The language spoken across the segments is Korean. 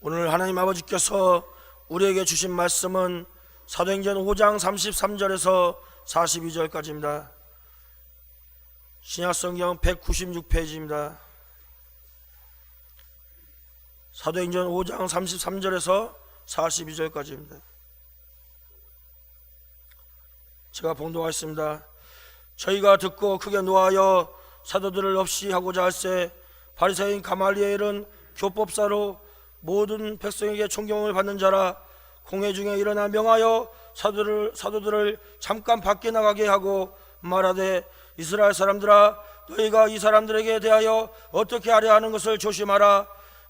오늘 하나님 아버지께서 우리에게 주신 말씀은 사도행전 5장 33절에서 42절까지입니다. 신약성경 196페이지입니다. 사도행전 5장 33절에서 42절까지입니다. 제가 봉독하겠습니다. 저희가 듣고 크게 노하여 사도들을 없이 하고자 할세 바리새인 가말리엘은 교법사로 모든 백성에게 존경을 받는 자라. 공회 중에 일어나 명하여 사도들을 잠깐 밖에 나가게 하고 말하되 이스라엘 사람들아, 너희가 이 사람들에게 대하여 어떻게 하려 하는 것을 조심하라.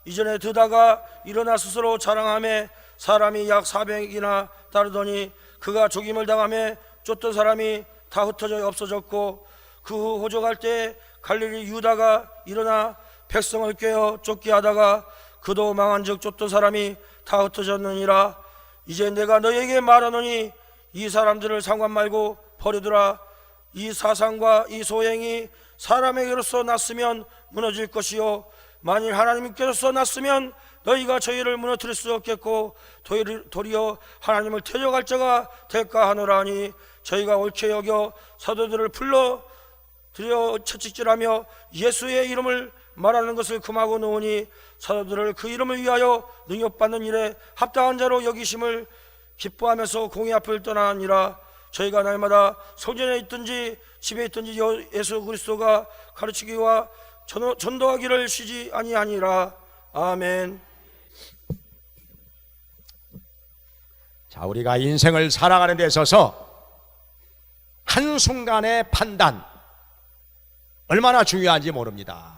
이전에 드다가 일어나 스스로 자랑하며 사람이 약 400이나 따르더니 그가 죽임을 당하며 쫓던 사람이 다 흩어져 없어졌고, 그 후 호적할 때 갈릴리 유다가 일어나 백성을 꿰어 쫓게 하다가 그도 망한즉 쫓던 사람이 다 흩어졌느니라. 이제 내가 너희에게 말하노니 이 사람들을 상관 말고 버리더라. 이 사상과 이 소행이 사람에게로서 났으면 무너질 것이요, 만일 하나님께로서 났으면 너희가 저희를 무너뜨릴 수 없겠고 도리어 하나님을 대적할 자가 될까 하노라 하니, 저희가 옳게 여겨 사도들을 불러 들여 채찍질하며 예수의 이름을 말하는 것을 금하고 놓으니, 사도들을 그 이름을 위하여 능욕받는 일에 합당한 자로 여기심을 기뻐하면서 공회 앞을 떠나니라. 저희가 날마다 성전에 있든지 집에 있든지 예수 그리스도가 가르치기와 전도하기를 쉬지 아니하니라. 아멘. 자, 우리가 인생을 살아가는 데 있어서 한순간의 판단 얼마나 중요한지 모릅니다.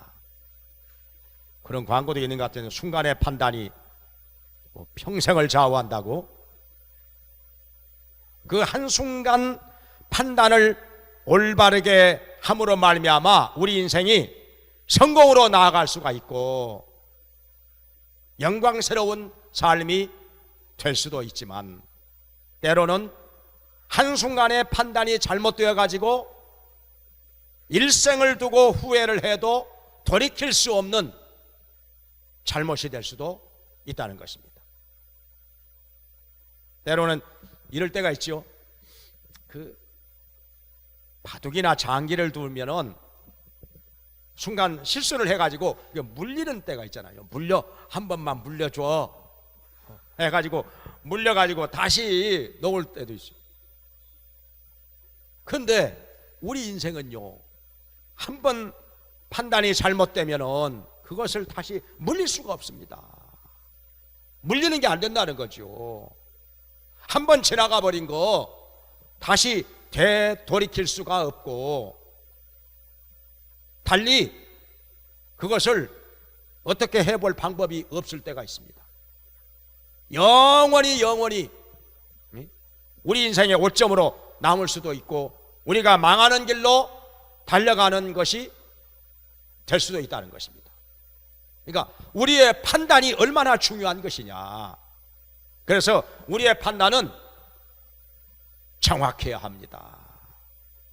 그런 광고도 있는 것 같은 순간의 판단이 평생을 좌우한다고. 그 한순간 판단을 올바르게 함으로 말미암아 우리 인생이 성공으로 나아갈 수가 있고 영광스러운 삶이 될 수도 있지만, 때로는 한순간의 판단이 잘못되어 가지고 일생을 두고 후회를 해도 돌이킬 수 없는 잘못이 될 수도 있다는 것입니다. 때로는 이럴 때가 있죠. 그 바둑이나 장기를 두면은 순간 실수를 해가지고 물리는 때가 있잖아요. 한 번만 물려줘 해가지고 물려가지고 다시 놓을 때도 있어요. 근데 우리 인생은요, 한 번 판단이 잘못되면은 그것을 다시 물릴 수가 없습니다. 물리는 게 안 된다는 거죠. 한 번 지나가 버린 거 다시 되돌이킬 수가 없고, 달리 그것을 어떻게 해볼 방법이 없을 때가 있습니다. 영원히 우리 인생의 오점으로 남을 수도 있고 우리가 망하는 길로 달려가는 것이 될 수도 있다는 것입니다. 그러니까 우리의 판단이 얼마나 중요한 것이냐. 그래서 우리의 판단은 정확해야 합니다.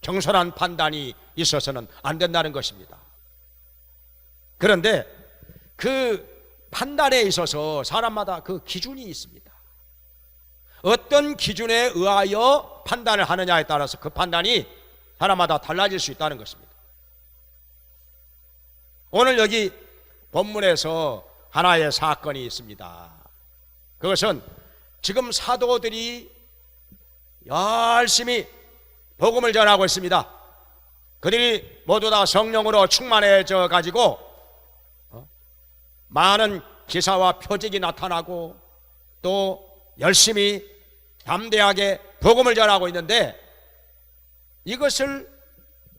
경솔한 판단이 있어서는 안 된다는 것입니다. 그런데 그 판단에 있어서 사람마다 그 기준이 있습니다. 어떤 기준에 의하여 판단을 하느냐에 따라서 그 판단이 사람마다 달라질 수 있다는 것입니다. 오늘 여기 본문에서 하나의 사건이 있습니다. 그것은 지금 사도들이 열심히 복음을 전하고 있습니다. 그들이 모두 다 성령으로 충만해져 가지고 많은 기사와 표적이 나타나고 또 열심히 담대하게 복음을 전하고 있는데, 이것을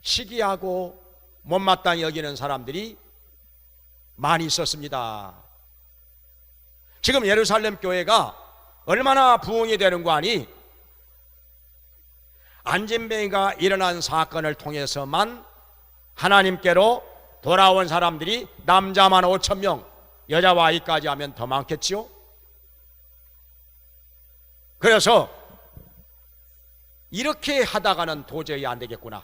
시기하고 못마땅히 여기는 사람들이 많이 있었습니다. 지금 예루살렘 교회가 얼마나 부흥이 되는 거 아니? 안진뱅이가 일어난 사건을 통해서만 하나님께로 돌아온 사람들이 남자만 5,000명, 여자와 아이까지 하면 더 많겠지요? 그래서 이렇게 하다가는 도저히 안 되겠구나.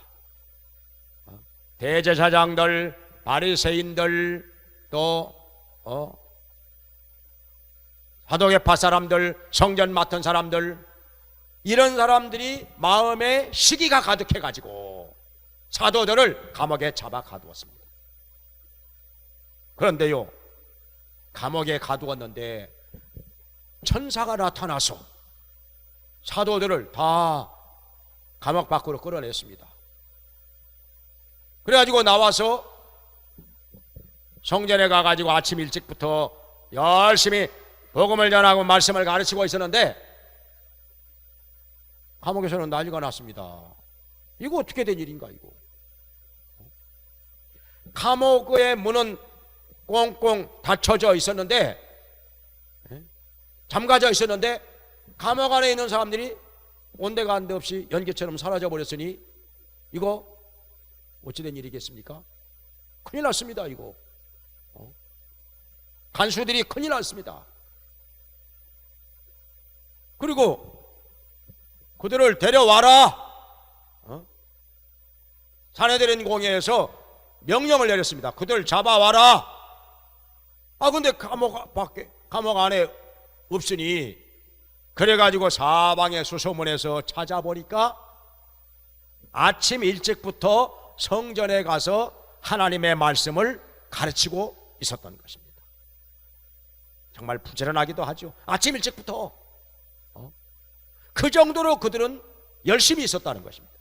대제사장들, 바리새인들, 또 사도계파 사람들, 성전 맡은 사람들, 이런 사람들이 마음에 시기가 가득해 가지고 사도들을 감옥에 잡아 가두었습니다. 그런데요, 감옥에 가두었는데 천사가 나타나서 사도들을 다 감옥 밖으로 끌어냈습니다. 그래가지고 나와서 성전에 가가지고 아침 일찍부터 열심히 복음을 전하고 말씀을 가르치고 있었는데 감옥에서는 난리가 났습니다. 이거 어떻게 된 일인가 이거. 감옥의 문은 꽁꽁 닫혀져 있었는데, 잠가져 있었는데 감옥 안에 있는 사람들이 온데간데 없이 연기처럼 사라져 버렸으니 이거 어찌된 일이겠습니까? 큰일 났습니다. 이거 간수들이 큰일 났습니다. 그리고 그들을 데려와라. 사내들인 공회에서 명령을 내렸습니다. 그들을 잡아와라. 근데 감옥 안에 없으니, 그래가지고 사방의 수소문에서 찾아보니까 아침 일찍부터 성전에 가서 하나님의 말씀을 가르치고 있었던 것입니다. 정말 부지런하기도 하죠. 아침 일찍부터 그 정도로 그들은 열심히 있었다는 것입니다.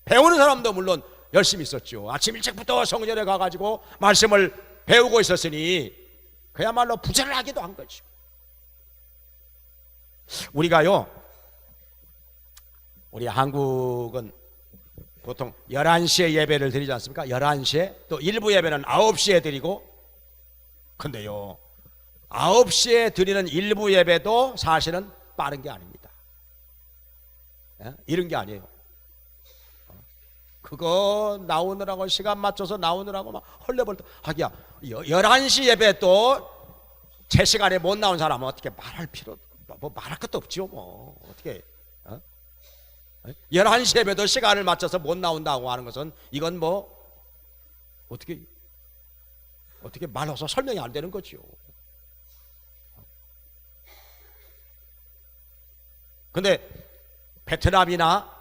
배우는 사람도 물론 열심히 있었죠. 아침 일찍부터 성전에 가가지고 말씀을 배우고 있었으니 그야말로 부지런하기도 한 거죠. 우리가요, 우리 한국은 보통 11시에 예배를 드리지 않습니까? 11시에, 또 일부 예배는 9시에 드리고. 근데요, 9시에 드리는 일부 예배도 사실은 빠른 게 아닙니다. 이런 게 아니에요. 그거 나오느라고, 시간 맞춰서 나오느라고 막 헐레벌떡 하기야. 11시 예배 또 제 시간에 못 나온 사람은 어떻게 말할 말할 것도 없지요. 뭐 어떻게 11시 예배도 시간을 맞춰서 못 나온다고 하는 것은 이건 뭐 어떻게 말로서 설명이 안 되는 거지요. 근데 베트남이나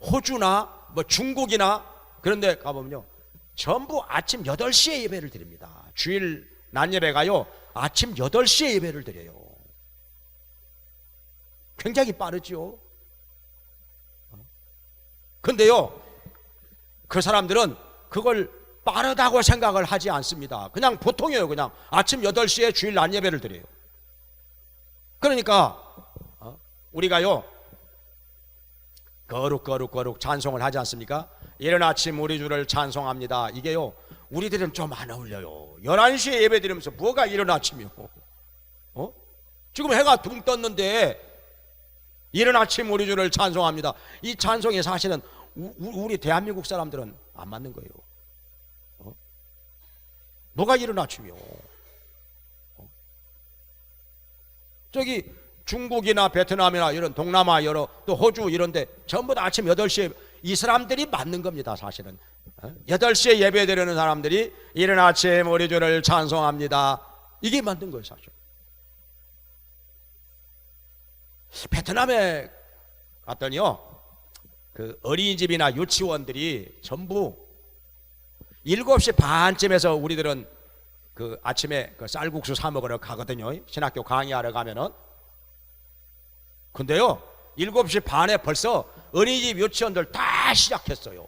호주나 뭐 중국이나 그런 데 가보면요, 전부 아침 8시에 예배를 드립니다. 주일 낮 예배가요, 아침 8시에 예배를 드려요. 굉장히 빠르죠. 근데요, 그 사람들은 그걸 빠르다고 생각을 하지 않습니다. 그냥 보통이에요. 그냥 아침 8시에 주일 낮 예배를 드려요. 그러니까 우리가요, 거룩 찬송을 하지 않습니까? 이른 아침 우리 주를 찬송합니다. 이게요, 우리들은 좀 안 어울려요. 11시에 예배 드리면서 뭐가 이른 아침이요? 지금 해가 둥 떴는데 이른 아침 우리 주를 찬송합니다. 이 찬송이 사실은 우리 대한민국 사람들은 안 맞는 거예요. 뭐가 이른 아침이요? 저기 중국이나 베트남이나 이런 동남아 여러, 또 호주 이런데 전부 다 아침 8시에 이 사람들이 맞는 겁니다. 사실은 8시에 예배 드리는 사람들이 이른 아침 우리 주를 찬송합니다. 이게 맞는 거예요. 사실 베트남에 갔더니요, 그 어린이집이나 유치원들이 전부 7시 반쯤에서 우리들은 그 아침에 그 쌀국수 사 먹으러 가거든요. 신학교 강의하러 가면은. 근데요, 7시 반에 벌써 어린이집 유치원들 다 시작했어요.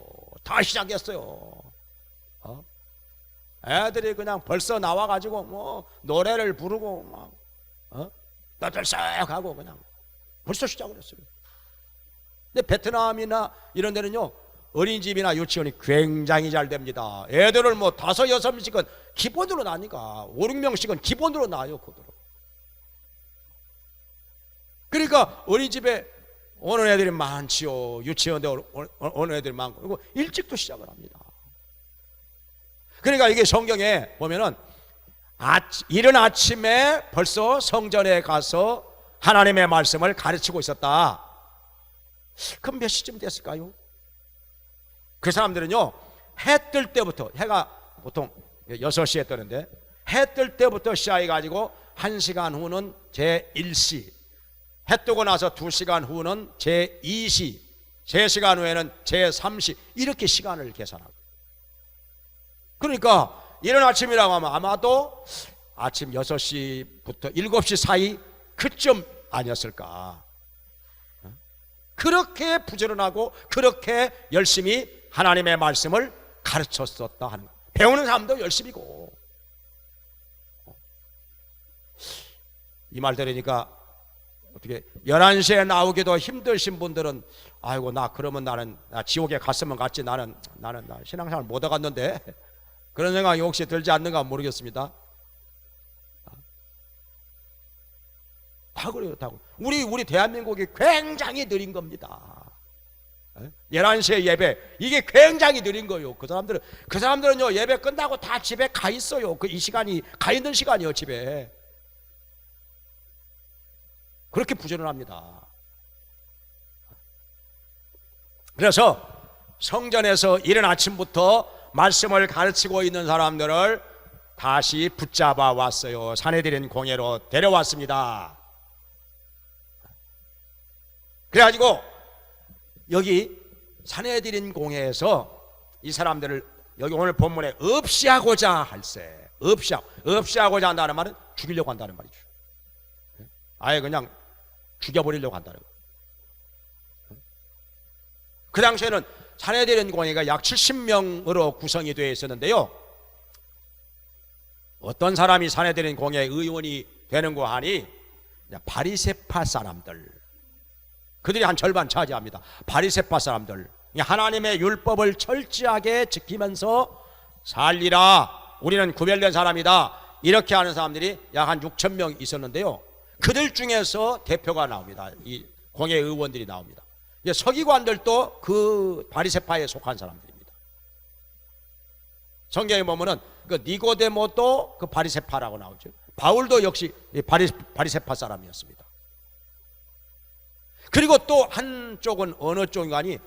애들이 그냥 벌써 나와가지고 뭐 노래를 부르고 막 떠들썩하고 그냥 벌써 시작을 했어요. 근데 베트남이나 이런 데는요, 어린이집이나 유치원이 굉장히 잘 됩니다. 애들을 뭐 5, 6명씩은 기본으로 나니까 5, 6명씩은 기본으로 나요. 그대로. 그러니까 어린이집에 오는 애들이 많지요. 유치원에 오는 애들이 많고, 그리고 일찍도 시작을 합니다. 그러니까 이게 성경에 보면은 이른 아침에 벌써 성전에 가서 하나님의 말씀을 가르치고 있었다. 그럼 몇 시쯤 됐을까요? 그 사람들은요, 해 뜰 때부터, 해가 보통 6시에 뜨는데 해 뜰 때부터 시작해가지고 1시간 후는 제1시, 해 뜨고 나서 2시간 후는 제2시, 3시간 후에는 제3시, 이렇게 시간을 계산하고. 그러니까 이른 아침이라고 하면 아마도 아침 6시부터 7시 사이 그쯤 아니었을까. 그렇게 부지런하고 그렇게 열심히 하나님의 말씀을 가르쳤었다 하는 거예요. 배우는 사람도 열심이고. 이 말 들으니까 어떻게 11시에 나오기도 힘드신 분들은 아이고 나 그러면 나는 지옥에 갔으면 갔지 나는 나 신앙생활 못 하갔는데 그런 생각이 혹시 들지 않는가 모르겠습니다. 다 그래요, 다. 우리 대한민국이 굉장히 느린 겁니다. 11시에 예배, 이게 굉장히 느린 거예요. 그 사람들은요 예배 끝나고 다 집에 가 있어요. 이 시간이 가 있는 시간이요, 집에. 그렇게 부지런합니다. 그래서 성전에서 이른 아침부터 말씀을 가르치고 있는 사람들을 다시 붙잡아 왔어요. 산헤드린 공회로 데려왔습니다. 그래가지고 여기 산헤드린 공회에서 이 사람들을 여기 오늘 본문에 없이하고자 할세, 없이하고자 한다는 말은 죽이려고 한다는 말이죠. 아예 그냥 죽여버리려고 한다는 거예요. 그 당시에는 산헤드린 공회가 약 70명으로 구성이 되어 있었는데요, 어떤 사람이 산헤드린 공회 의원이 되는고 하니 바리새파 사람들, 그들이 한 절반 차지합니다. 바리새파 사람들, 하나님의 율법을 철저하게 지키면서 살리라, 우리는 구별된 사람이다, 이렇게 하는 사람들이 약 한 6천 명 있었는데요, 그들 중에서 대표가 나옵니다. 이 공회 의원들이 나옵니다. 서기관들도 그 바리새파에 속한 사람들입니다. 성경에 보면은 그 니고데모도 그 바리새파라고 나오죠. 바울도 역시 바리새파 사람이었습니다. 그리고 또 한쪽은 어느 쪽인가니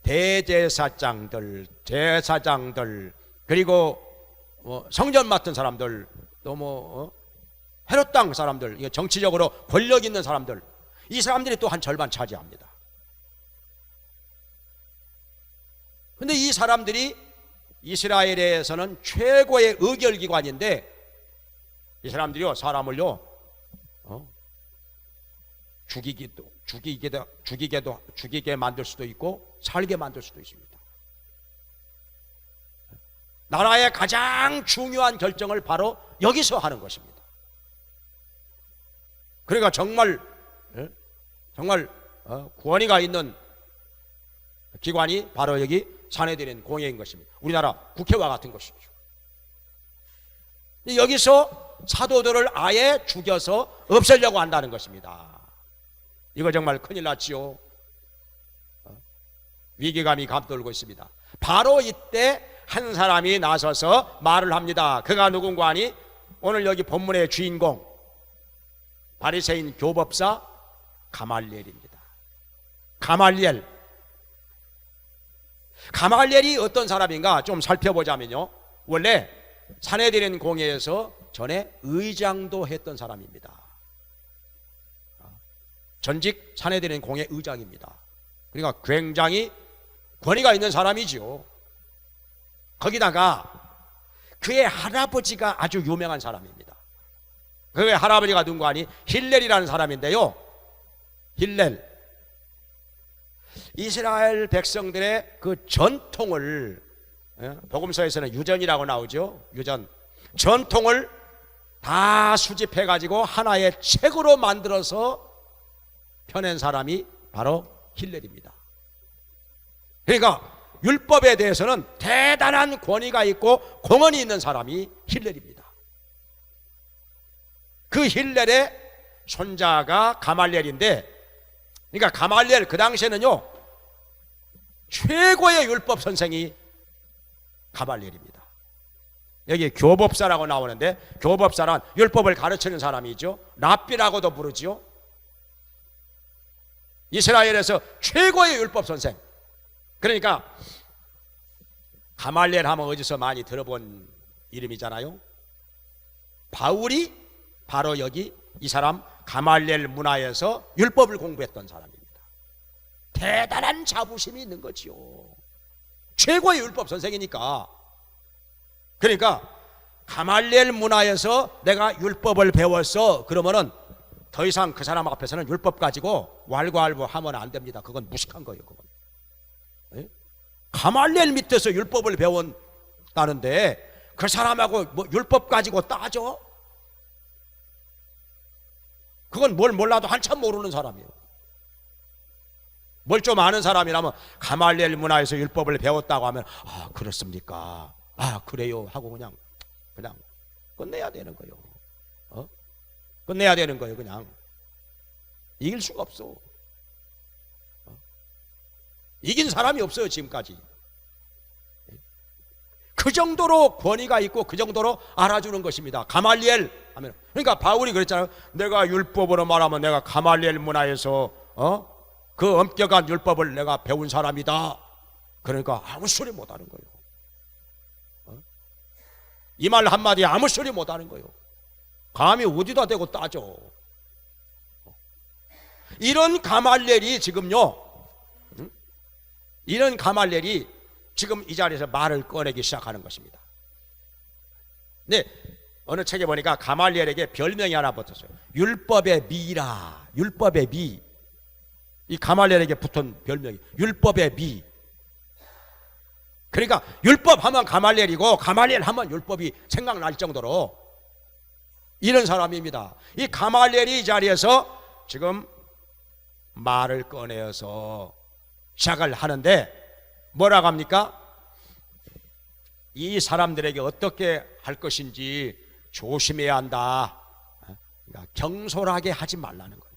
대제사장들, 제사장들, 그리고 성전 맡은 사람들, 또 헤롯 땅 사람들, 정치적으로 권력 있는 사람들, 이 사람들이 또 한 절반 차지합니다. 근데 이 사람들이 이스라엘에서는 최고의 의결기관인데, 이 사람들이요 사람을요 죽이게 만들 수도 있고 살게 만들 수도 있습니다. 나라의 가장 중요한 결정을 바로 여기서 하는 것입니다. 그러니까 정말 권위가 있는 기관이 바로 여기 산헤드린 공회인 것입니다. 우리나라 국회와 같은 것이죠. 여기서 사도들을 아예 죽여서 없애려고 한다는 것입니다. 이거 정말 큰일 났지요. 위기감이 감돌고 있습니다. 바로 이때 한 사람이 나서서 말을 합니다. 그가 누군가 하니 오늘 여기 본문의 주인공 바리새인 교법사 가말리엘입니다. 가말리엘이 어떤 사람인가 좀 살펴보자면요, 원래 산헤드린 공회에서 전에 의장도 했던 사람입니다. 전직 산헤드린 공회 의장입니다. 그러니까 굉장히 권위가 있는 사람이죠. 거기다가 그의 할아버지가 아주 유명한 사람입니다. 그의 할아버지가 누군가 하니 힐렐이라는 사람인데요, 힐렐, 이스라엘 백성들의 그 전통을, 복음서에서는 유전이라고 나오죠. 유전, 전통을 다 수집해 가지고 하나의 책으로 만들어서 펴낸 사람이 바로 힐렐입니다. 그러니까 율법에 대해서는 대단한 권위가 있고 공헌이 있는 사람이 힐렐입니다. 그 힐렐의 손자가 가말리엘인데, 그러니까 가말리엘 그 당시에는요 최고의 율법 선생이 가말리엘입니다. 여기 교법사라고 나오는데, 교법사란 율법을 가르치는 사람이죠. 랍비라고도 부르지요. 이스라엘에서 최고의 율법 선생. 그러니까 가말리엘 하면 어디서 많이 들어본 이름이잖아요. 바울이 바로 여기 이 사람 가말리엘 문화에서 율법을 공부했던 사람입니다. 대단한 자부심이 있는 거지요. 최고의 율법 선생이니까. 그러니까 가말리엘 문화에서 내가 율법을 배웠어 그러면은 더 이상 그 사람 앞에서는 율법 가지고 왈가왈부하면 안 됩니다. 그건 무식한 거예요. 그건. 예? 가말리엘 밑에서 율법을 배웠다는데 그 사람하고 뭐 율법 가지고 따져? 그건 뭘 몰라도 한참 모르는 사람이에요. 뭘 좀 아는 사람이라면 가말리엘 문화에서 율법을 배웠다고 하면 아 그렇습니까? 아 그래요 하고 그냥 끝내야 되는 거예요. 끝내야 되는 거예요. 그냥 이길 수가 없어. 이긴 사람이 없어요 지금까지. 그 정도로 권위가 있고 그 정도로 알아주는 것입니다. 가말리엘 하면 그러니까 바울이 그랬잖아요. 내가 율법으로 말하면 내가 가말리엘 문화에서 그 엄격한 율법을 내가 배운 사람이다. 그러니까 아무 소리 못하는 거예요. 이 말 한마디에 아무 소리 못하는 거예요. 감히 어디다 대고 따져. 이런 가말리엘이 지금요, 이런 가말리엘이 지금 이 자리에서 말을 꺼내기 시작하는 것입니다. 네, 어느 책에 보니까 가말리엘에게 별명이 하나 붙었어요. 율법의 미라. 율법의 미. 이 가말리엘에게 붙은 별명이 율법의 미. 그러니까 율법 하면 가말리엘이고 가말리엘 하면 율법이 생각날 정도로 이런 사람입니다. 이 가말리엘이 이 자리에서 지금 말을 꺼내어서 시작을 하는데 뭐라고 합니까? 이 사람들에게 어떻게 할 것인지 조심해야 한다. 그러니까 경솔하게 하지 말라는 거예요.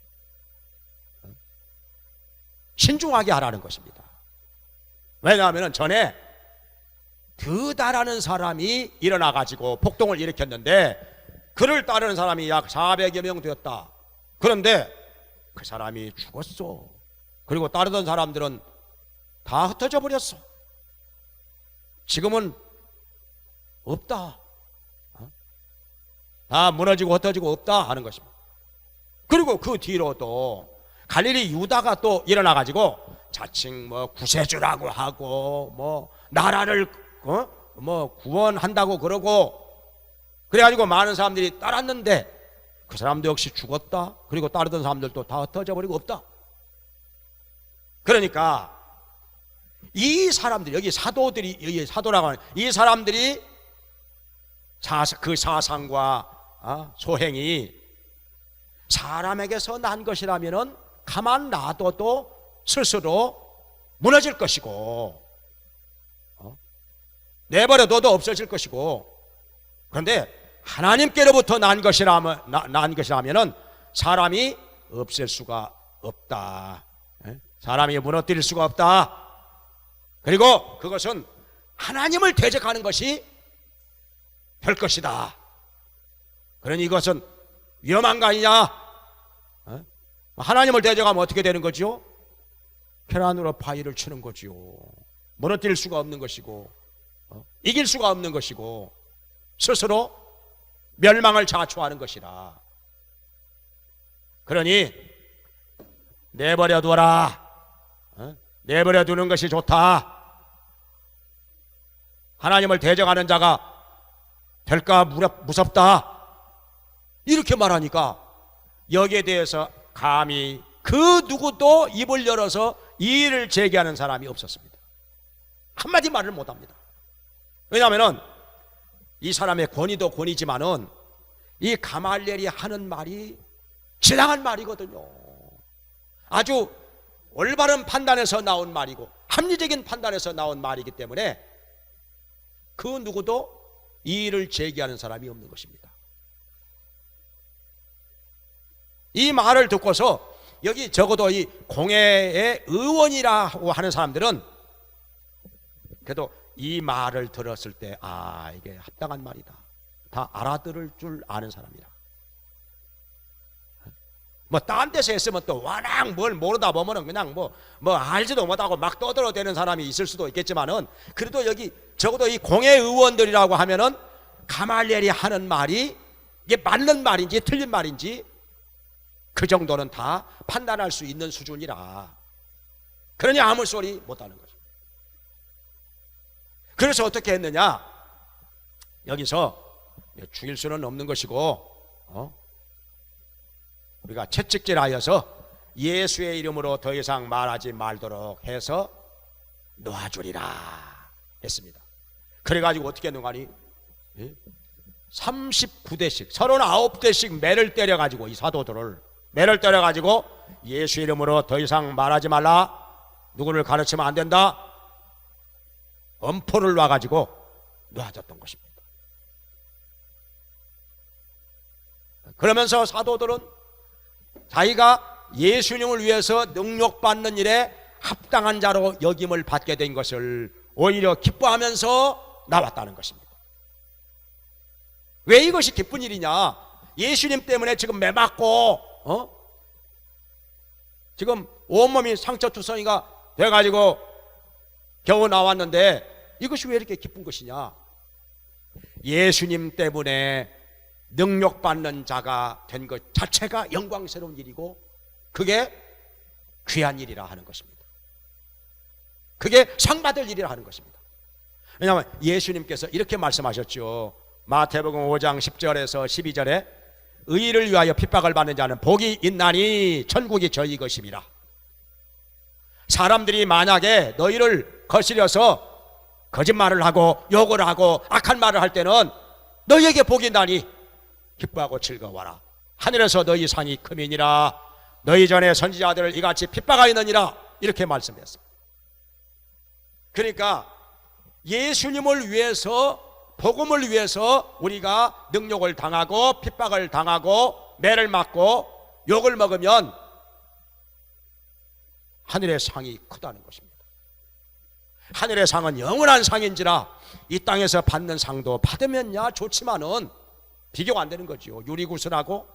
신중하게 하라는 것입니다. 왜냐하면 전에 드다라는 사람이 일어나가지고 폭동을 일으켰는데 그를 따르는 사람이 약 400여 명 되었다. 그런데 그 사람이 죽었어. 그리고 따르던 사람들은 다 흩어져 버렸어. 지금은 없다. 다 무너지고 흩어지고 없다 하는 것입니다. 그리고 그 뒤로 또 갈릴리 유다가 또 일어나가지고 자칭 뭐 구세주라고 하고 뭐 나라를 뭐 구원한다고 그러고 그래가지고 많은 사람들이 따랐는데 그 사람도 역시 죽었다. 그리고 따르던 사람들도 다 흩어져 버리고 없다. 그러니까 이 사람들이 여기 사도들이 여기 사도라고 하는 이 사람들이 그 사상과 소행이 사람에게서 난 것이라면은 가만 놔둬도 스스로 무너질 것이고 내버려둬도 없어질 것이고 그런데 하나님께로부터 난 것이라면은 사람이 없앨 수가 없다. 사람이 무너뜨릴 수가 없다. 그리고 그것은 하나님을 대적하는 것이 될 것이다. 그러니 이것은 위험한 거 아니냐? 하나님을 대적하면 어떻게 되는 거죠? 계란으로 바위를 치는 거지요. 무너뜨릴 수가 없는 것이고 이길 수가 없는 것이고 스스로 멸망을 자초하는 것이라. 그러니 내버려 두어라. 내버려 두는 것이 좋다. 하나님을 대적하는 자가 될까 무섭다. 이렇게 말하니까 여기에 대해서 감히 그 누구도 입을 열어서 이의를 제기하는 사람이 없었습니다. 한마디 말을 못합니다. 왜냐하면 이 사람의 권위도 권위지만은 이 가말리엘이 하는 말이 지당한 말이거든요. 아주 올바른 판단에서 나온 말이고 합리적인 판단에서 나온 말이기 때문에 그 누구도 이의를 제기하는 사람이 없는 것입니다. 이 말을 듣고서 여기 적어도 이 공회의 의원이라고 하는 사람들은 그래도 이 말을 들었을 때 이게 합당한 말이다. 다 알아들을 줄 아는 사람이다. 뭐 딴 데서 했으면 또 워낙 뭘 모르다 보면은 그냥 뭐 알지도 못하고 막 떠들어대는 사람이 있을 수도 있겠지만은 그래도 여기 적어도 이 공회 의원들이라고 하면은 가말리엘이 하는 말이 이게 맞는 말인지 틀린 말인지 그 정도는 다 판단할 수 있는 수준이라, 그러니 아무 소리 못하는 거죠. 그래서 어떻게 했느냐, 여기서 죽일 수는 없는 것이고 우리가 채찍질하여서 예수의 이름으로 더 이상 말하지 말도록 해서 놓아주리라 했습니다. 그래가지고 어떻게 했는가니 39대씩 39대씩 매를 때려가지고, 이 사도들을 매를 때려가지고 예수 이름으로 더 이상 말하지 말라, 누구를 가르치면 안 된다, 엄포를 놔가지고 놓아줬던 것입니다. 그러면서 사도들은 자기가 예수님을 위해서 능력받는 일에 합당한 자로 여김을 받게 된 것을 오히려 기뻐하면서 나왔다는 것입니다. 왜 이것이 기쁜 일이냐, 예수님 때문에 지금 매 맞고 지금 온몸이 상처투성이가 돼가지고 겨우 나왔는데 이것이 왜 이렇게 기쁜 것이냐, 예수님 때문에 능력받는 자가 된 것 자체가 영광스러운 일이고 그게 귀한 일이라 하는 것입니다. 그게 상받을 일이라 하는 것입니다. 왜냐하면 예수님께서 이렇게 말씀하셨죠. 마태복음 5장 10절에서 12절에 의를 위하여 핍박을 받는 자는 복이 있나니 천국이 저희 것임이라. 사람들이 만약에 너희를 거스려서 거짓말을 하고 욕을 하고 악한 말을 할 때는 너희에게 복이 있나니 기뻐하고 즐거워라. 하늘에서 너희 상이 크미니라. 너희 전에 선지자들을 이같이 핍박하였느니라. 이렇게 말씀했습니다. 그러니까 예수님을 위해서, 복음을 위해서 우리가 능욕을 당하고 핍박을 당하고 매를 맞고 욕을 먹으면 하늘의 상이 크다는 것입니다. 하늘의 상은 영원한 상인지라 이 땅에서 받는 상도 받으면야 좋지만은 비교가 안 되는 거죠. 유리구슬하고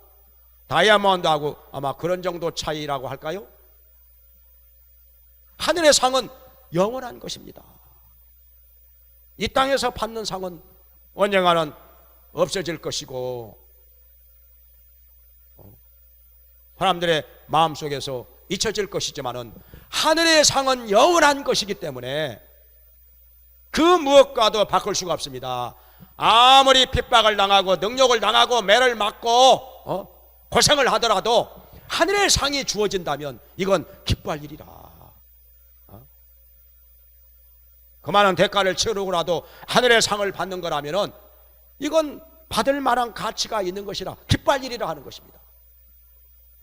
다이아몬드하고 아마 그런 정도 차이라고 할까요? 하늘의 상은 영원한 것입니다. 이 땅에서 받는 상은 언젠가는 없어질 것이고 사람들의 마음속에서 잊혀질 것이지만은 하늘의 상은 영원한 것이기 때문에 그 무엇과도 바꿀 수가 없습니다. 아무리 핍박을 당하고 능욕을 당하고 매를 맞고 고생을 하더라도 하늘의 상이 주어진다면 이건 기뻐할 일이라. 그 많은 대가를 치르고라도 하늘의 상을 받는 거라면은 이건 받을 만한 가치가 있는 것이라 기뻐할 일이라 하는 것입니다.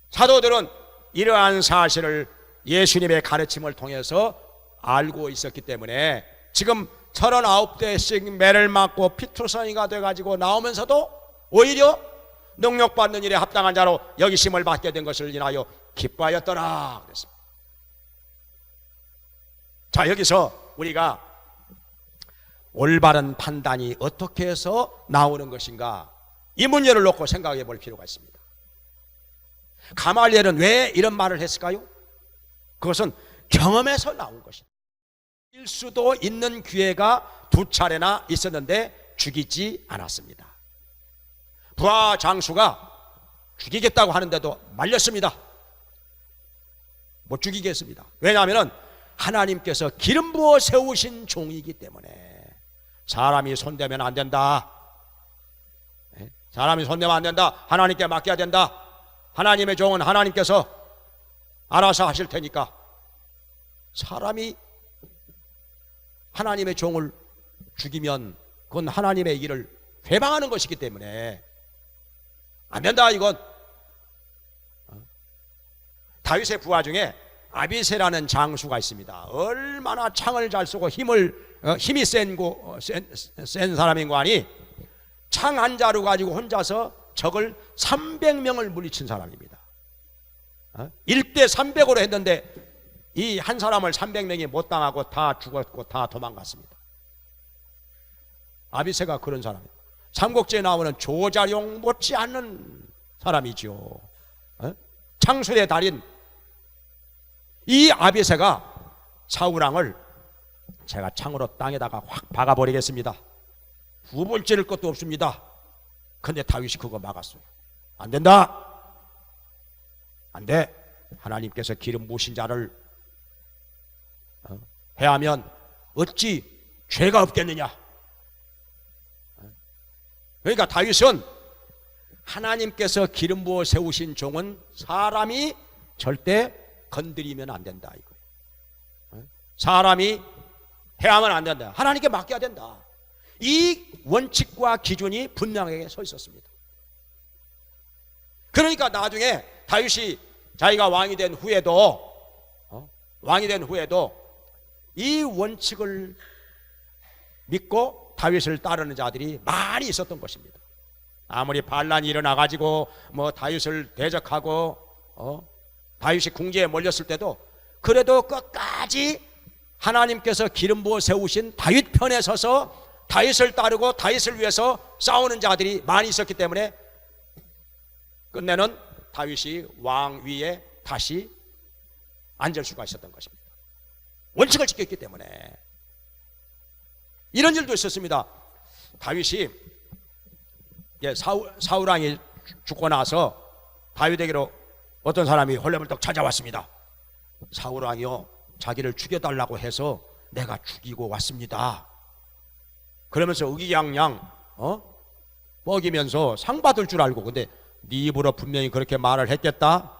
사도들은 이러한 사실을 예수님의 가르침을 통해서 알고 있었기 때문에 지금 39대씩 매를 맞고 피투성이가 돼가지고 나오면서도 오히려 능력받는 일에 합당한 자로 여기심을 받게 된 것을 인하여 기뻐하였더라 그랬습니다. 자, 여기서 우리가 올바른 판단이 어떻게 해서 나오는 것인가, 이 문제를 놓고 생각해 볼 필요가 있습니다. 가말리엘은 왜 이런 말을 했을까요? 그것은 경험에서 나온 것입니다. 죽일 수도 있는 기회가 2차례나 있었는데 죽이지 않았습니다. 부하 장수가 죽이겠다고 하는데도 말렸습니다. 못 죽이게 했습니다. 왜냐하면 하나님께서 기름 부어 세우신 종이기 때문에 사람이 손대면 안 된다. 사람이 손대면 안 된다. 하나님께 맡겨야 된다. 하나님의 종은 하나님께서 알아서 하실 테니까. 사람이 하나님의 종을 죽이면 그건 하나님의 일을 회방하는 것이기 때문에 안 된다. 이건 다윗의 부하 중에 아비새라는 장수가 있습니다. 얼마나 창을 잘 쏘고 힘이 센 사람인 거 아니, 창 한 자루 가지고 혼자서 적을 300명을 물리친 사람입니다. 1대 300으로 했는데 이 한 사람을 300명이 못 당하고 다 죽었고 다 도망갔습니다. 아비새가 그런 사람입니다. 삼국지에 나오는 조자룡 못지 않는 사람이죠. 창술의 달인 이 아비새가 사울왕을 제가 창으로 땅에다가 확 박아버리겠습니다. 두 번 찌를 것도 없습니다. 근데 다윗이 그거 막았어요. 안 된다. 안 돼. 하나님께서 기름 부으신 자를 해하면 어찌 죄가 없겠느냐. 그러니까 다윗은 하나님께서 기름 부어 세우신 종은 사람이 절대 건드리면 안 된다 이거예요. 사람이 해하면 안 된다. 하나님께 맡겨야 된다. 이 원칙과 기준이 분명하게 서 있었습니다. 그러니까 나중에 다윗이 자기가 왕이 된 후에도 이 원칙을 믿고 다윗을 따르는 자들이 많이 있었던 것입니다. 아무리 반란이 일어나가지고 뭐 다윗을 대적하고 다윗이 궁지에 몰렸을 때도 그래도 끝까지 하나님께서 기름 부어 세우신 다윗 편에 서서 다윗을 따르고 다윗을 위해서 싸우는 자들이 많이 있었기 때문에 끝내는 다윗이 왕 위에 다시 앉을 수가 있었던 것입니다. 원칙을 지켰기 때문에. 이런 일도 있었습니다. 다윗이 사울 왕이 죽고 나서 다윗에게로 어떤 사람이 헐레벌떡 찾아왔습니다. 사울 왕이요, 자기를 죽여달라고 해서 내가 죽이고 왔습니다. 그러면서 의기양양 먹이면서 상 받을 줄 알고, 근데 네 입으로 분명히 그렇게 말을 했겠다.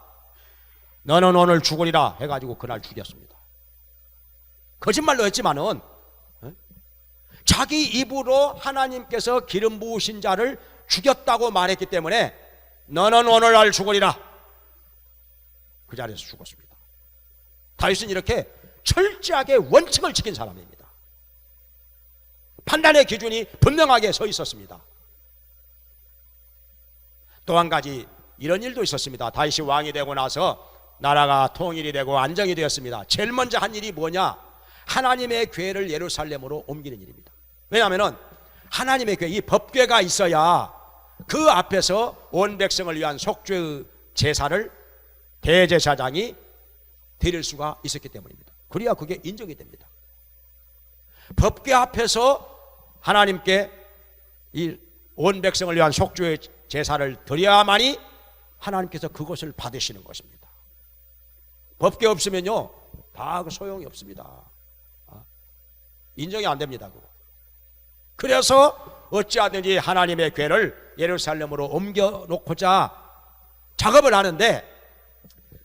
너는 오늘 죽으리라 해가지고 그날 죽였습니다. 거짓말로 했지만은 자기 입으로 하나님께서 기름 부으신 자를 죽였다고 말했기 때문에 너는 오늘날 죽으리라. 그 자리에서 죽었습니다. 다윗은 이렇게 철저하게 원칙을 지킨 사람입니다. 판단의 기준이 분명하게 서 있었습니다. 또 한 가지 이런 일도 있었습니다. 다윗이 왕이 되고 나서 나라가 통일이 되고 안정이 되었습니다. 제일 먼저 한 일이 뭐냐? 하나님의 궤를 예루살렘으로 옮기는 일입니다. 왜냐하면 하나님의 궤, 이 법궤가 있어야 그 앞에서 온 백성을 위한 속죄의 제사를 대제사장이 드릴 수가 있었기 때문입니다. 그래야 그게 인정이 됩니다. 법궤 앞에서 하나님께 이 온 백성을 위한 속죄의 제사를 드려야만이 하나님께서 그것을 받으시는 것입니다. 법궤 없으면요 다 소용이 없습니다. 인정이 안 됩니다. 그거. 그래서 어찌하든지 하나님의 궤를 예루살렘으로 옮겨놓고자 작업을 하는데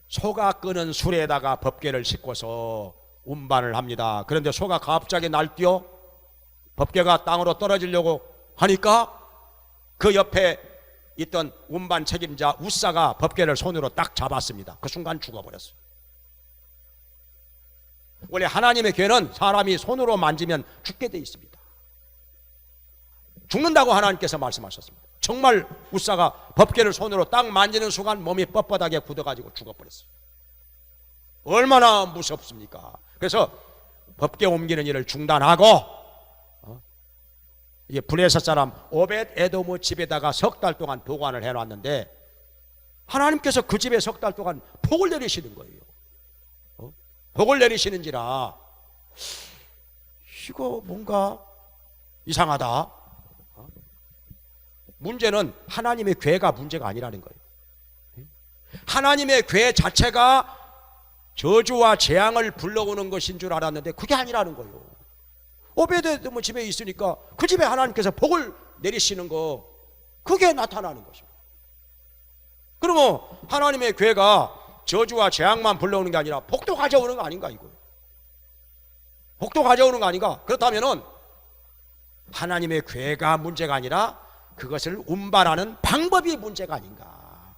소가 끄는 수레에다가 법궤를 싣고서 운반을 합니다. 그런데 소가 갑자기 날뛰어 법궤가 땅으로 떨어지려고 하니까 그 옆에 있던 운반 책임자 우사가 법궤를 손으로 딱 잡았습니다. 그 순간 죽어버렸어요. 원래 하나님의 궤는 사람이 손으로 만지면 죽게 돼 있습니다. 죽는다고 하나님께서 말씀하셨습니다. 정말 우사가 법궤를 손으로 딱 만지는 순간 몸이 뻣뻣하게 굳어가지고 죽어버렸어요. 얼마나 무섭습니까? 그래서 법궤 옮기는 일을 중단하고 이게 블레셋 사람 오벳 에돔의 집에다가 석 달 동안 보관을 해놨는데 하나님께서 그 집에 석 달 동안 복을 내리시는 거예요. 복을 내리시는지라 이거 뭔가 이상하다. 문제는 하나님의 궤가 문제가 아니라는 거예요. 하나님의 궤 자체가 저주와 재앙을 불러오는 것인 줄 알았는데 그게 아니라는 거예요. 오베데돔 집에 있으니까 그 집에 하나님께서 복을 내리시는 거, 그게 나타나는 것입니다. 그러면 하나님의 궤가 저주와 재앙만 불러오는 게 아니라 복도 가져오는 거 아닌가 이거? 복도 가져오는 거 아닌가? 그렇다면은 하나님의 궤가 문제가 아니라 그것을 운반하는 방법이 문제가 아닌가?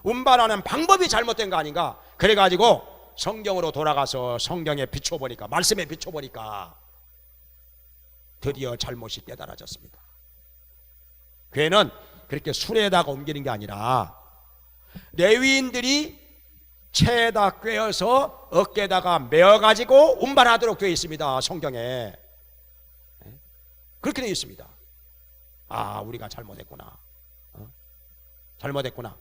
운반하는 방법이 잘못된 거 아닌가? 그래가지고 성경으로 돌아가서 성경에 비춰보니까, 말씀에 비춰보니까 드디어 잘못이 깨달아졌습니다. 궤는 그렇게 수레에다가 옮기는 게 아니라 레위인들이 채에다 꿰어서 어깨에다가 메어가지고 운반하도록 되어 있습니다. 성경에 그렇게 되어 있습니다. 아, 우리가 잘못했구나. 잘못했구나.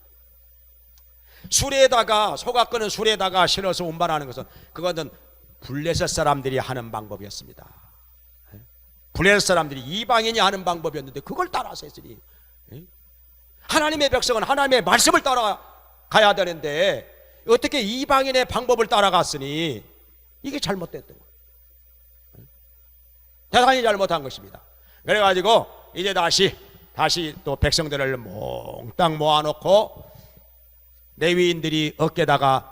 수레에다가, 소가 끄는 수레에다가 실어서 운반하는 것은 그것은 블레셋 사람들이 하는 방법이었습니다. 블레셋 사람들이 이방인이 하는 방법이었는데 그걸 따라서 했으니 하나님의 백성은 하나님의 말씀을 따라가야 되는데 어떻게 이방인의 방법을 따라갔으니 이게 잘못됐던 거예요. 대단히 잘못한 것입니다. 그래가지고 이제 다시 또 백성들을 몽땅 모아놓고 레위인들이 어깨다가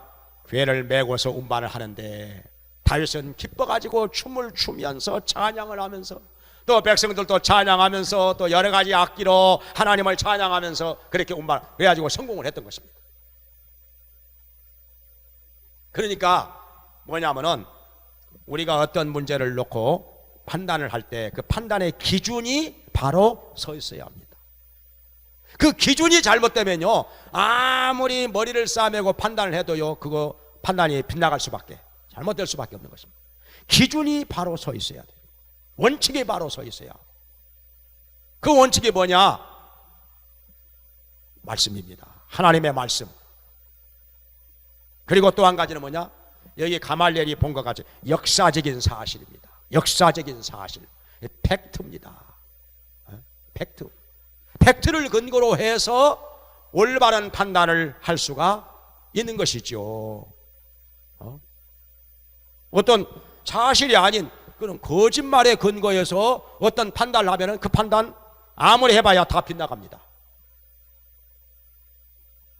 괴를 메고서 운반을 하는데 다윗은 기뻐가지고 춤을 추면서 찬양을 하면서 또 백성들도 찬양하면서 또 여러 가지 악기로 하나님을 찬양하면서 그렇게 운반 그래가지고 성공을 했던 것입니다. 그러니까 뭐냐면은 우리가 어떤 문제를 놓고 판단을 할 때 그 판단의 기준이 바로 서 있어야 합니다. 그 기준이 잘못되면요 아무리 머리를 싸매고 판단을 해도요 그거 판단이 빗나갈 수밖에 잘못될 수밖에 없는 것입니다. 기준이 바로 서 있어야 돼요. 원칙이 바로 서 있어야. 그 원칙이 뭐냐? 말씀입니다. 하나님의 말씀. 그리고 또 한 가지는 뭐냐? 여기 가말리엘이 본 것 같이 역사적인 사실입니다. 역사적인 사실, 팩트입니다. 팩트. 팩트를 근거로 해서 올바른 판단을 할 수가 있는 것이죠. 어떤 사실이 아닌 그런 거짓말에 근거해서 어떤 판단을 하면은 그 판단 아무리 해봐야 다 빗나갑니다.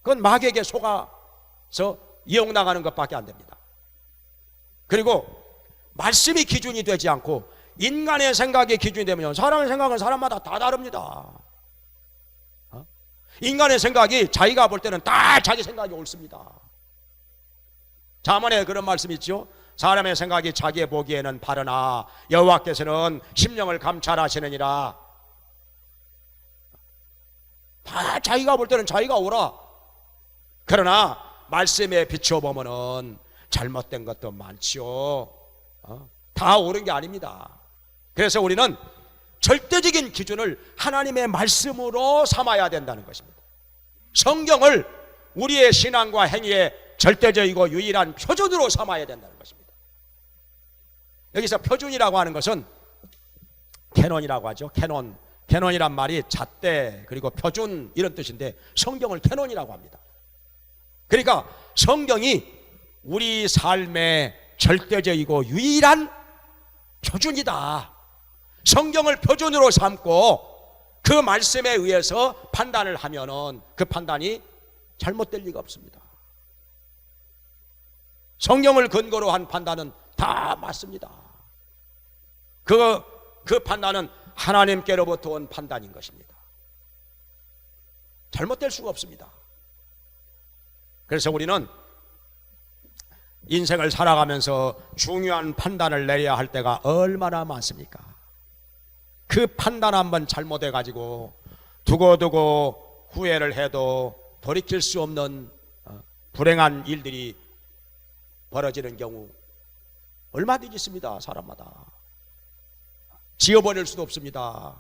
그건 마귀에게 속아서 이용당하는 것밖에 안 됩니다. 그리고 말씀이 기준이 되지 않고 인간의 생각이 기준이 되면 사람의 생각은 사람마다 다 다릅니다. 인간의 생각이 자기가 볼 때는 다 자기 생각이 옳습니다. 잠언에 그런 말씀이 있죠. 사람의 생각이 자기의 보기에는 바르나 여호와께서는 심령을 감찰하시느니라. 다 자기가 볼 때는 자기가 옳아. 그러나 말씀에 비춰보면은 잘못된 것도 많지요. 다 옳은 게 아닙니다. 그래서 우리는 절대적인 기준을 하나님의 말씀으로 삼아야 된다는 것입니다. 성경을 우리의 신앙과 행위의 절대적이고 유일한 표준으로 삼아야 된다는 것입니다. 여기서 표준이라고 하는 것은 캐논이라고 하죠. 캐논이란 말이 잣대 그리고 표준 이런 뜻인데 성경을 캐논이라고 합니다. 그러니까 성경이 우리 삶의 절대적이고 유일한 표준이다. 성경을 표준으로 삼고 그 말씀에 의해서 판단을 하면은 그 판단이 잘못될 리가 없습니다. 성경을 근거로 한 판단은 다 맞습니다. 그 판단은 하나님께로부터 온 판단인 것입니다. 잘못될 수가 없습니다. 그래서 우리는 인생을 살아가면서 중요한 판단을 내려야 할 때가 얼마나 많습니까? 그 판단 한번 잘못해 가지고 두고두고 후회를 해도 돌이킬 수 없는 불행한 일들이 벌어지는 경우 얼마든지 있습니다. 사람마다 지어버릴 수도 없습니다.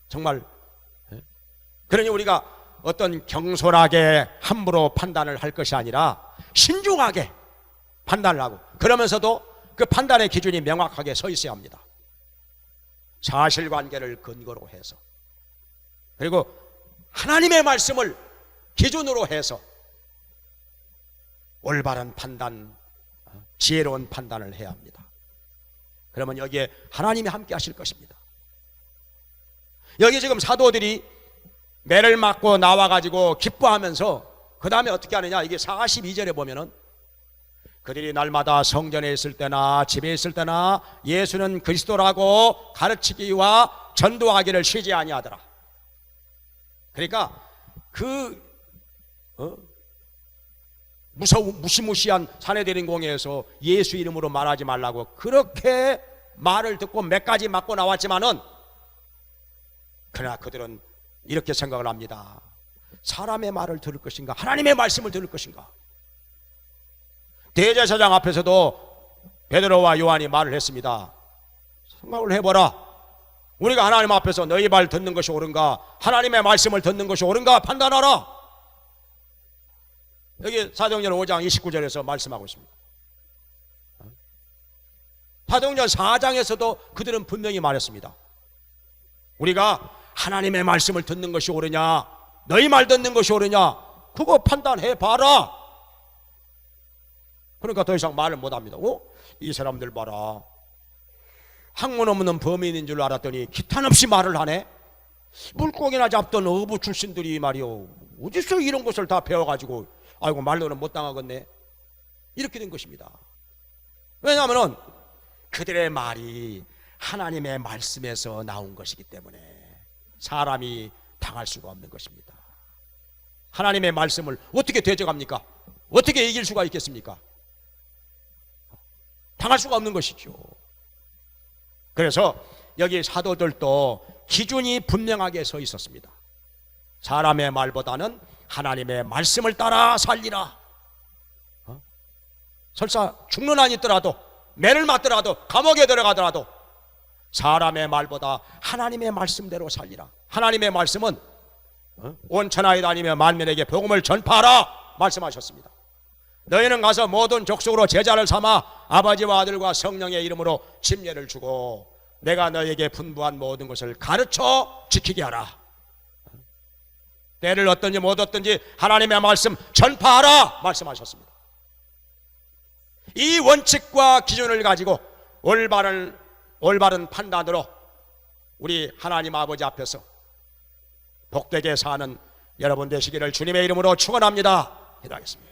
정말. 그러니 우리가 어떤 경솔하게 함부로 판단을 할 것이 아니라 신중하게 판단을 하고 그러면서도 그 판단의 기준이 명확하게 서 있어야 합니다. 사실관계를 근거로 해서 그리고 하나님의 말씀을 기준으로 해서 올바른 판단, 지혜로운 판단을 해야 합니다. 그러면 여기에 하나님이 함께 하실 것입니다. 여기 지금 사도들이 매를 맞고 나와가지고 기뻐하면서 그 다음에 어떻게 하느냐, 이게 42절에 보면은 그들이 날마다 성전에 있을 때나 집에 있을 때나 예수는 그리스도라고 가르치기와 전도하기를 쉬지 아니하더라. 그러니까 무시무시한 사내대림공회에서 예수 이름으로 말하지 말라고 그렇게 말을 듣고 몇 가지 맞고 나왔지만은 그러나 그들은 이렇게 생각을 합니다. 사람의 말을 들을 것인가 하나님의 말씀을 들을 것인가. 대제사장 앞에서도 베드로와 요한이 말을 했습니다. 생각을 해보라. 우리가 하나님 앞에서 너희 말 듣는 것이 옳은가 하나님의 말씀을 듣는 것이 옳은가 판단하라. 여기 사도행전 5장 29절에서 말씀하고 있습니다. 사도행전 4장에서도 그들은 분명히 말했습니다. 우리가 하나님의 말씀을 듣는 것이 옳으냐, 너희 말 듣는 것이 옳으냐, 그거 판단해 봐라. 그러니까 더 이상 말을 못합니다. 이 사람들 봐라, 학문 없는 범인인 줄 알았더니 기탄 없이 말을 하네. 물고기나 잡던 어부 출신들이 말이요, 어디서 이런 것을 다 배워가지고 아이고 말로는 못 당하겠네, 이렇게 된 것입니다. 왜냐하면 그들의 말이 하나님의 말씀에서 나온 것이기 때문에 사람이 당할 수가 없는 것입니다. 하나님의 말씀을 어떻게 대적합니까? 어떻게 이길 수가 있겠습니까? 당할 수가 없는 것이죠. 그래서 여기 사도들도 기준이 분명하게 서 있었습니다. 사람의 말보다는 하나님의 말씀을 따라 살리라. 설사 죽는 한이 있더라도, 매를 맞더라도, 감옥에 들어가더라도 사람의 말보다 하나님의 말씀대로 살리라. 하나님의 말씀은 온 천하에 다니며 만민에게 복음을 전파하라 말씀하셨습니다. 너희는 가서 모든 족속으로 제자를 삼아 아버지와 아들과 성령의 이름으로 침례를 주고 내가 너희에게 분부한 모든 것을 가르쳐 지키게 하라. 때를 얻든지 못 얻든지 하나님의 말씀 전파하라 말씀하셨습니다. 이 원칙과 기준을 가지고 올바른 판단으로 우리 하나님 아버지 앞에서 복되게 사는 여러분 되시기를 주님의 이름으로 축원합니다. 기도하겠습니다.